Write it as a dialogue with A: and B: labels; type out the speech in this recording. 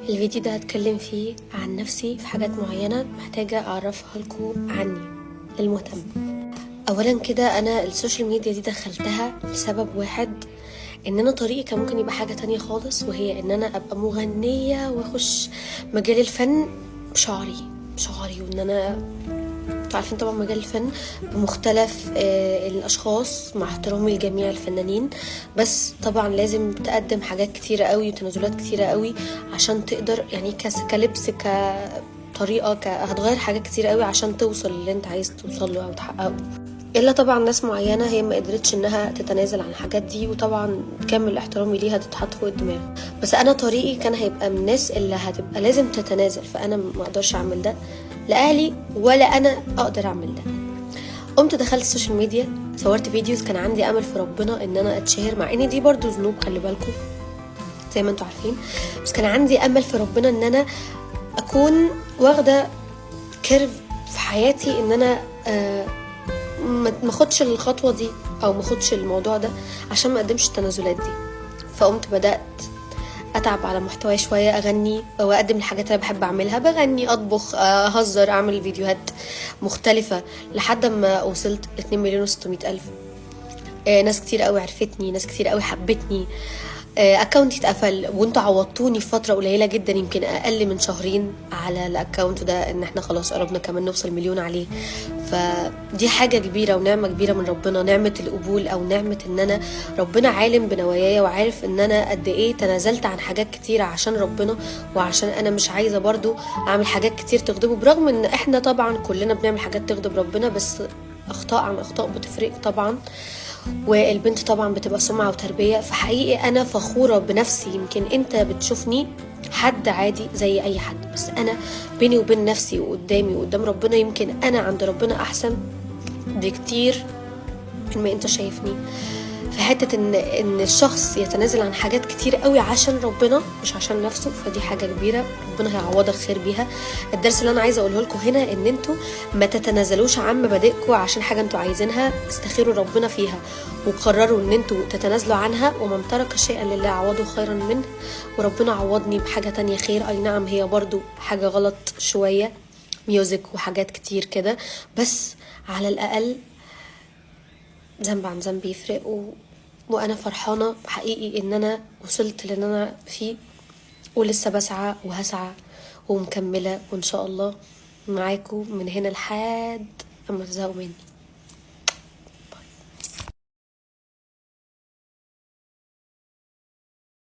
A: الفيديو ده هتكلم فيه عن نفسي في حاجات معينة محتاجة أعرفها لكم عني للمهتم. أولا كده أنا السوشيال ميديا دي دخلتها لسبب واحد، إن أنا طريقي كان ممكن يبقى حاجة تانية خالص، وهي إن أنا أبقى مغنية وأخش مجال الفن بشعري وإن أنا عارفين طبعا مجال الفن بمختلف الاشخاص مع احترامي لجميع الفنانين، بس طبعا لازم تقدم حاجات كتيرة قوي وتنازلات كتيرة قوي عشان تقدر يعني كلبس كطريقة هتغير حاجات كتيرة قوي عشان توصل اللي انت عايز توصل له او تحققه. الا طبعا ناس معينة هي ما قدرتش انها تتنازل عن الحاجات دي، وطبعا كامل احترامي ليها تتحط فوق الدماغ، بس انا طريقي كان هيبقى من الناس اللي هتبقى لازم تتنازل، فانا ما اقدرش اعمل ده لأهلي ولا أنا أقدر أعمل ده. قمت دخلت السوشيال ميديا، صورت فيديوز، كان عندي أمل في ربنا إن أنا أتشهر، مع إن دي برضو ذنوب خلي بالكم زي ما انتوا عارفين، بس كان عندي أمل في ربنا إن أنا أكون واخدة كيرف في حياتي، إن أنا ما اخدش الخطوة دي أو ما اخدش الموضوع ده عشان ما أقدمش التنازلات دي. فقمت بدأت اتعب على محتواي شويه، اغني واقدم الحاجات اللي بحب اعملها، بغني، اطبخ، اهزر، اعمل فيديوهات مختلفه لحد ما وصلت 2,600,000. ناس كتير قوي عرفتني، ناس كتير قوي حبتني، اكونتي اتقفل وانتوا عوضتوني في فتره قليله جدا، يمكن اقل من شهرين على الاكونت ده، ان احنا خلاص قربنا كمان نوصل 1,000,000 عليه. فدي حاجه كبيره ونعمه كبيره من ربنا، نعمه القبول او نعمه ان انا ربنا عالم بنواياي وعارف ان انا قد ايه تنازلت عن حاجات كتيره عشان ربنا، وعشان انا مش عايزه برضو اعمل حاجات كتير تغضبه، برغم ان احنا طبعا كلنا بنعمل حاجات تغضب ربنا، بس اخطاء عن اخطاء بتفرق طبعا، والبنت طبعا بتبقى سمعة وتربية. فحقيقي أنا فخورة بنفسي، يمكن أنت بتشوفني حد عادي زي أي حد، بس أنا بيني وبين نفسي وقدامي وقدام ربنا يمكن أنا عند ربنا أحسن بكتير من ما أنت شايفني. في حتة إن الشخص يتنازل عن حاجات كتير قوي عشان ربنا مش عشان نفسه، فدي حاجة كبيرة ربنا هيعوضك خير بيها. الدرس اللي أنا عايزة أقوله لكم هنا إن أنتوا ما تتنازلوش عن مبادئكم عشان حاجة أنتوا عايزينها، استخيروا ربنا فيها وقرروا إن أنتوا تتنازلوا عنها، ومن ترك شيئا لله عوضه خيرا منه. وربنا عوضني بحاجة تانية خير، أي نعم هي برضو حاجة غلط شوية، ميوزك وحاجات كتير كده، بس على الأقل ذنب عن ذنب يفرق. وانا فرحانه حقيقي ان انا وصلت لان انا فيه، ولسه بسعى وهسعى ومكمله، وان شاء الله معاكم من هنا لحد اما تزهقوا مني.